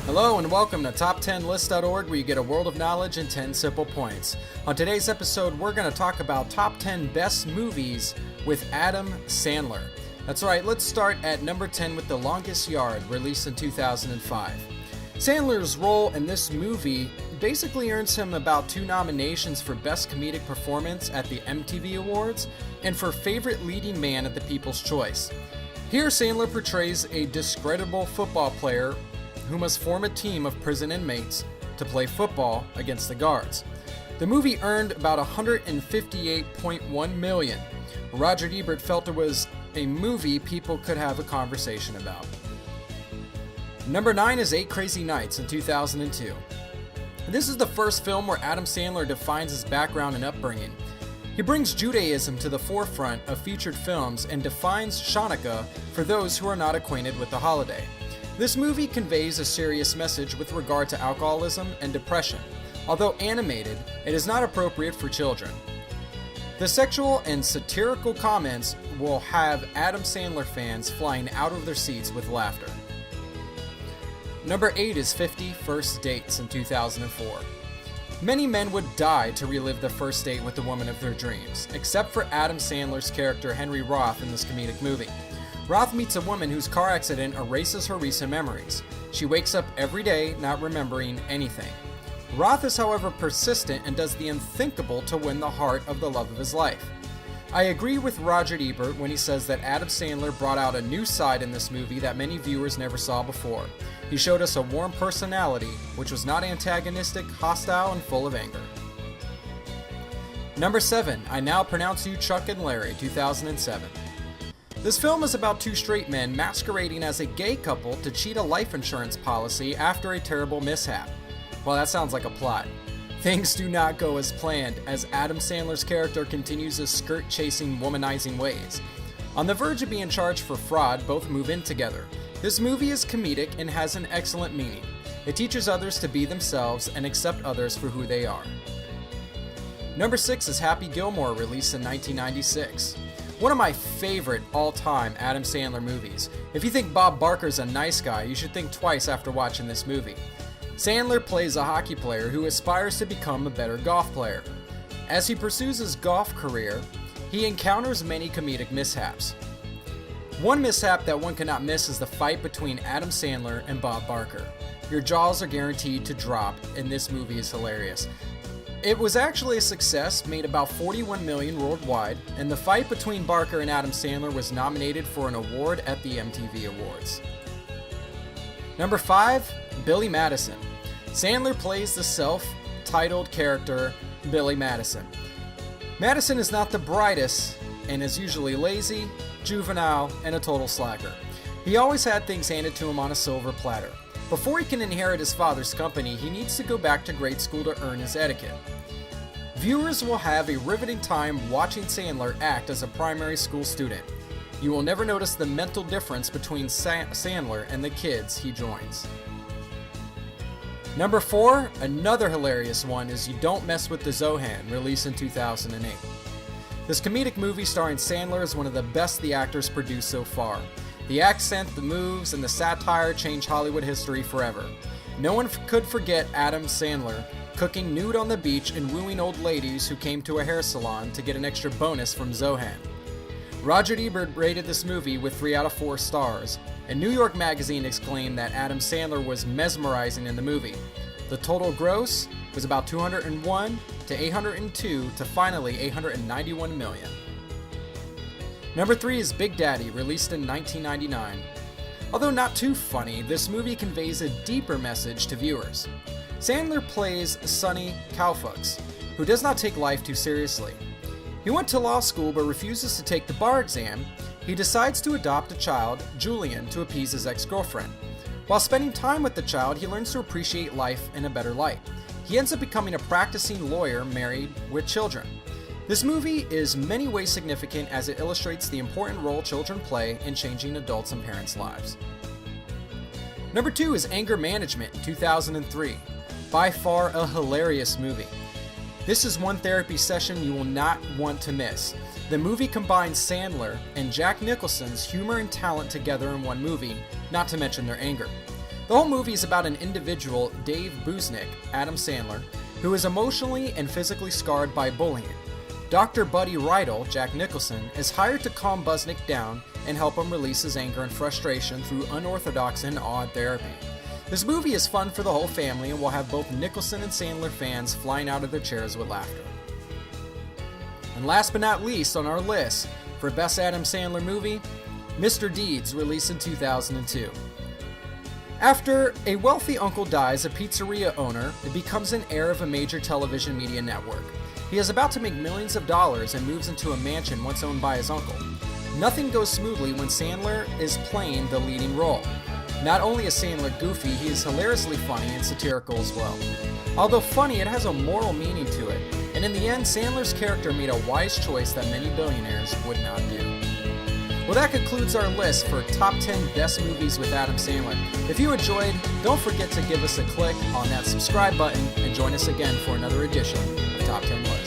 Hello and welcome to Top10List.org, where you get a world of knowledge in 10 simple points. On today's episode, we're going to talk about top 10 best movies with Adam Sandler. That's right, let's start at number 10 with The Longest Yard, released in 2005. Sandler's role in this movie basically earns him about 2 nominations for Best Comedic Performance at the MTV Awards and for Favorite Leading Man at the People's Choice. Here, Sandler portrays a discreditable football player who must form a team of prison inmates to play football against the guards. The movie earned about $158.1 million. Roger Ebert felt it was a movie people could have a conversation about. Number 9 is 8 Crazy Nights in 2002. This is the first film where Adam Sandler defines his background and upbringing. He brings Judaism to the forefront of featured films and defines Hanukkah for those who are not acquainted with the holiday. This movie conveys a serious message with regard to alcoholism and depression. Although animated, it is not appropriate for children. The sexual and satirical comments will have Adam Sandler fans flying out of their seats with laughter. Number 8 is 50 First Dates in 2004. Many men would die to relive the first date with the woman of their dreams, except for Adam Sandler's character Henry Roth in this comedic movie. Roth meets a woman whose car accident erases her recent memories. She wakes up every day not remembering anything. Roth is, however, persistent and does the unthinkable to win the heart of the love of his life. I agree with Roger Ebert when he says that Adam Sandler brought out a new side in this movie that many viewers never saw before. He showed us a warm personality, which was not antagonistic, hostile, and full of anger. Number 7, I Now Pronounce You Chuck and Larry, 2007. This film is about 2 straight men masquerading as a gay couple to cheat a life insurance policy after a terrible mishap. Well, that sounds like a plot. Things do not go as planned, as Adam Sandler's character continues his skirt-chasing, womanizing ways. On the verge of being charged for fraud, both move in together. This movie is comedic and has an excellent meaning. It teaches others to be themselves and accept others for who they are. Number 6 is Happy Gilmore, released in 1996. One of my favorite all-time Adam Sandler movies. If you think Bob Barker's a nice guy, you should think twice after watching this movie. Sandler plays a hockey player who aspires to become a better golf player. As he pursues his golf career, he encounters many comedic mishaps. One mishap that one cannot miss is the fight between Adam Sandler and Bob Barker. Your jaws are guaranteed to drop, and this movie is hilarious. It was actually a success, made about $41 million worldwide, and the fight between Barker and Adam Sandler was nominated for an award at the MTV Awards. Number 5, Billy Madison. Sandler plays the self-titled character Billy Madison. Madison is not the brightest and is usually lazy, juvenile, and a total slacker. He always had things handed to him on a silver platter. Before he can inherit his father's company, he needs to go back to grade school to earn his etiquette. Viewers will have a riveting time watching Sandler act as a primary school student. You will never notice the mental difference between Sandler and the kids he joins. Number 4, another hilarious one, is You Don't Mess with the Zohan, released in 2008. This comedic movie starring Sandler is one of the best the actor's produced so far. The accent, the moves, and the satire change Hollywood history forever. No one could forget Adam Sandler cooking nude on the beach and wooing old ladies who came to a hair salon to get an extra bonus from Zohan. Roger Ebert rated this movie with 3 out of 4 stars, and New York Magazine exclaimed that Adam Sandler was mesmerizing in the movie. The total gross was about $201 to $802 to finally $891 million. Number 3 is Big Daddy, released in 1999. Although not too funny, this movie conveys a deeper message to viewers. Sandler plays Sonny Cowfox, who does not take life too seriously. He went to law school but refuses to take the bar exam. He decides to adopt a child, Julian, to appease his ex-girlfriend. While spending time with the child, he learns to appreciate life in a better light. He ends up becoming a practicing lawyer married with children. This movie is many ways significant as it illustrates the important role children play in changing adults' and parents' lives. Number 2 is Anger Management in 2003. By far a hilarious movie. This is one therapy session you will not want to miss. The movie combines Sandler and Jack Nicholson's humor and talent together in one movie, not to mention their anger. The whole movie is about an individual, Dave Busnick, Adam Sandler, who is emotionally and physically scarred by bullying. Dr. Buddy Rydell, Jack Nicholson, is hired to calm Busnick down and help him release his anger and frustration through unorthodox and odd therapy. This movie is fun for the whole family and will have both Nicholson and Sandler fans flying out of their chairs with laughter. And last but not least on our list for Best Adam Sandler Movie, Mr. Deeds, released in 2002. After a wealthy uncle dies, a pizzeria owner becomes an heir of a major television media network. He is about to make millions of dollars and moves into a mansion once owned by his uncle. Nothing goes smoothly when Sandler is playing the leading role. Not only is Sandler goofy, he is hilariously funny and satirical as well. Although funny, it has a moral meaning to it, and in the end, Sandler's character made a wise choice that many billionaires would not do. Well, that concludes our list for top 10 best movies with Adam Sandler. If you enjoyed, don't forget to give us a click on that subscribe button and join us again for another edition of Top 10 List.